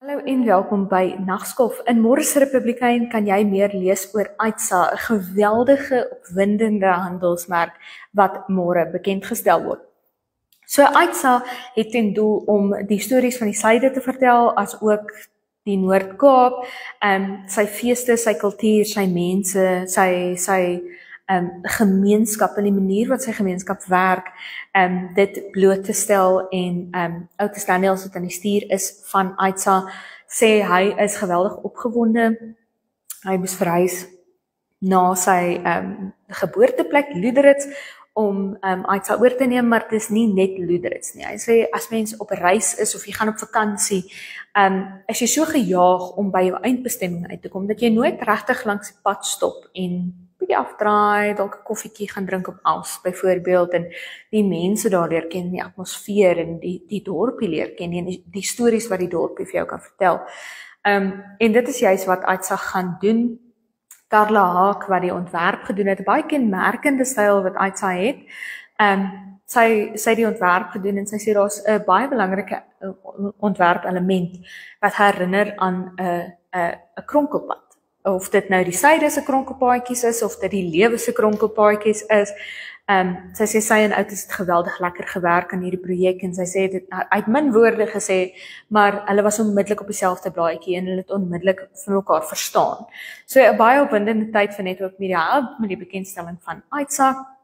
Hallo en welkom by Nagskof. In môre se Republikein kan jy meer lees oor Aitsa, 'n geweldige opwindende handelsmerk wat môre bekendgestel word. So Aitsa het ten doel om die stories van die suide te vertel as ook die Noord-Kaap, sy feeste, sy kultuur, sy mense, sy gemeenskap en die manier wat sy gemeenskap werk, dit bloot te stel en Otis Daniels wat aan die stuur is van Aitsa, sê hy is geweldig opgewonde. Hy moes verhuis na sy geboorteplek Luderitz om Aitsa oor te neem, maar dit is nie net Luderitz nie. Hy sê as mens op reis is of jy gaan op vakansie, is jy so gejaag om by jou eindbestemming uit te kom dat jy nooit regtig langs die pad stop en bietjie afdraai, dalk 'n koffietjie gaan drink op Als byvoorbeeld en die mense daar leer ken, die atmosfeer en die dorpie leer ken en die stories wat die dorpie vir jou kan vertel. En dit is juist wat Aitsa gaan doen. Carla Haak wat die ontwerp gedoen het, 'n baie kenmerkende styl wat Aitsa het. Sy die ontwerp gedoen en sy sê daar's 'n baie belangrike ontwerpelement wat herinner aan 'n kronkelpad. Of dit nou die syde se kronkelpaadjies is of dit die lewe se kronkelpaadjies is. Sy sê sy en Otis het geweldig lekker gewerk aan hierdie projek en sy sê dit uit min woorde gesê, maar hulle was onmiddellik op dieselfde blaadjie en hulle het onmiddellik van mekaar verstaan. So 'n baie opwindende tyd vir Netwerk Media met die bekendstelling van Aitsa.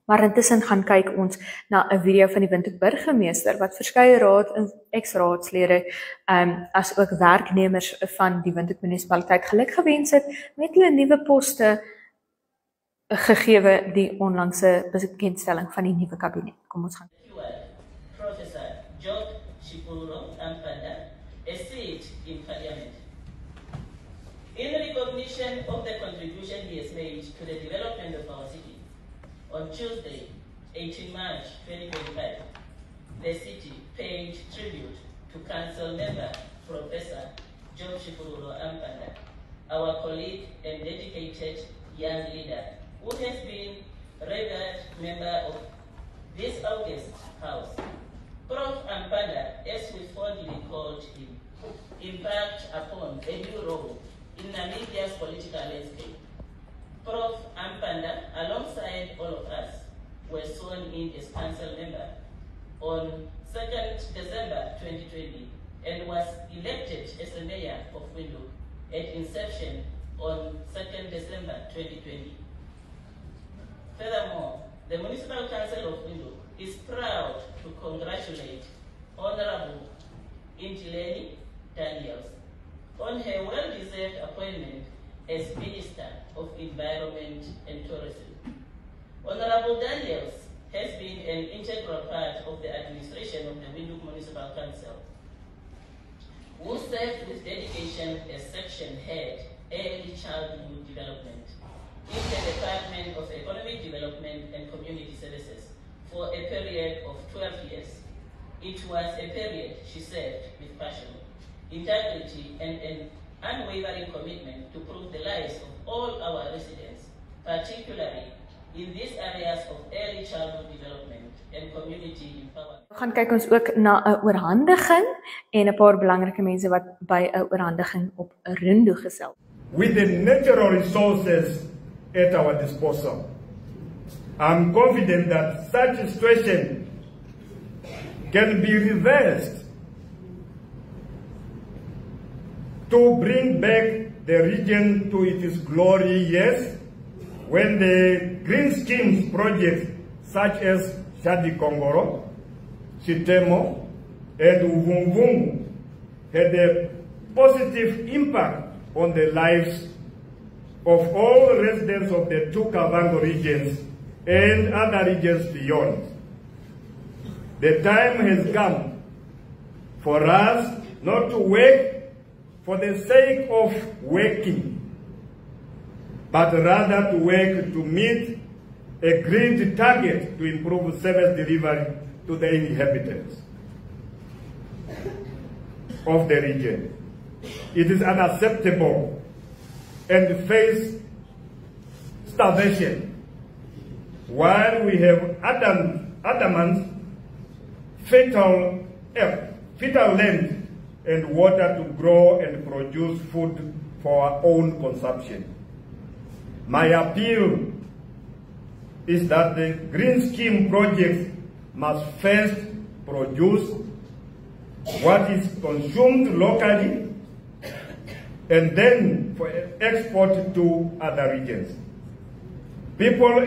Maar intussen gaan kyk ons na 'n video van die Windhoek burgemeester wat verskeie raad en ex-raadslede as ook werknemers van die Windhoek munisipaliteit geluk gewens het met hulle nuwe poste gegee die onlangse bekendstelling van die nuwe kabinet. Kom ons gaan. Professor George Chipuluro Ampanda a seat in Parliament. In recognition of the contribution he has made to the development of our city, on Tuesday, 18 March 2025, the city paid tribute to council member Professor George Chipuluro Ampanda, our colleague and dedicated young leader, who has been revered member of this August House. Prof. Ampanda, as we fondly called him, embarked upon a new role in Namibia's political landscape. Prof. Ampanda, alongside all of us, were sworn in as council member on 2nd December 2020 and was elected as the mayor of Windhoek at inception on 2nd December 2020. Furthermore, the Municipal Council of Windhoek is proud to congratulate Honorable Intileni Daniels on her well-deserved appointment as Minister of Environment and Tourism. Honorable Daniels has been an integral part of the administration of the Windhoek Municipal Council, who served with dedication as Section Head, Early Childhood Development, in the Department of Economic Development and Community Services for a period of 12 years. It was a period she served with passion, integrity, and an unwavering commitment to improve the lives of all our residents, particularly in these areas of early childhood development and community empowerment. We gaan kyk ons ook na 'n oorhandiging en 'n paar belangrike mense wat by 'n oorhandiging op Rundu gesels. With the natural resources at our disposal, I'm confident that such a situation can be reversed to bring back the region to its glory, yes, when the green schemes projects such as Shadi Kongoro, Chitemo, and Uvungvungu had a positive impact on the lives of all residents of the two Kavango regions and other regions beyond. The time has come for us not to work for the sake of working, but rather to work to meet a agreed target to improve service delivery to the inhabitants of the region. It is unacceptable and face starvation while we have adamant fertile land and water to grow and produce food for our own consumption. My appeal is that the green scheme projects must first produce what is consumed locally and then for export to other regions. People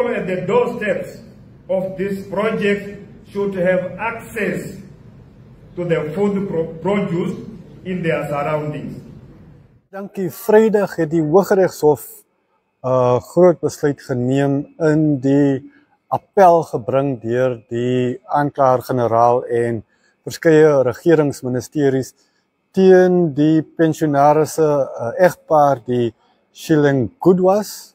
at the doorsteps of this project should have access to the food produce in their surroundings. Dankie. Vrydag het die Hooggeregshof groot besluit geneem in die appel gebring deur die aanklaer-generaal en verskeie regeringsministeries teen die pensionarisse egpaar die Shilling Goodwas.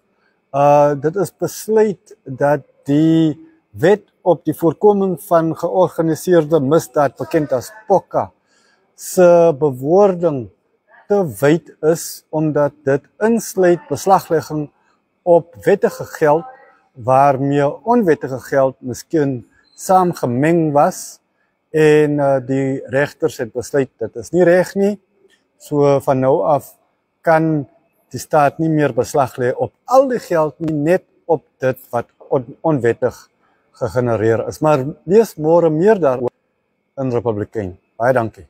Dit is besluit dat die wet op die voorkoming van georganiseerde misdaad, bekend as POCA, se bewoording te wyd is omdat dit insluit beslaglegging op wettige geld waarmee onwettige geld miskien saamgemeng was en die regters het besluit dit is nie reg nie. So van nou af kan die staat nie meer beslag lê op al die geld nie, net op dit wat onwettig gegenereer is. Maar lees môre meer daaroor in Republikein. Baie dankie.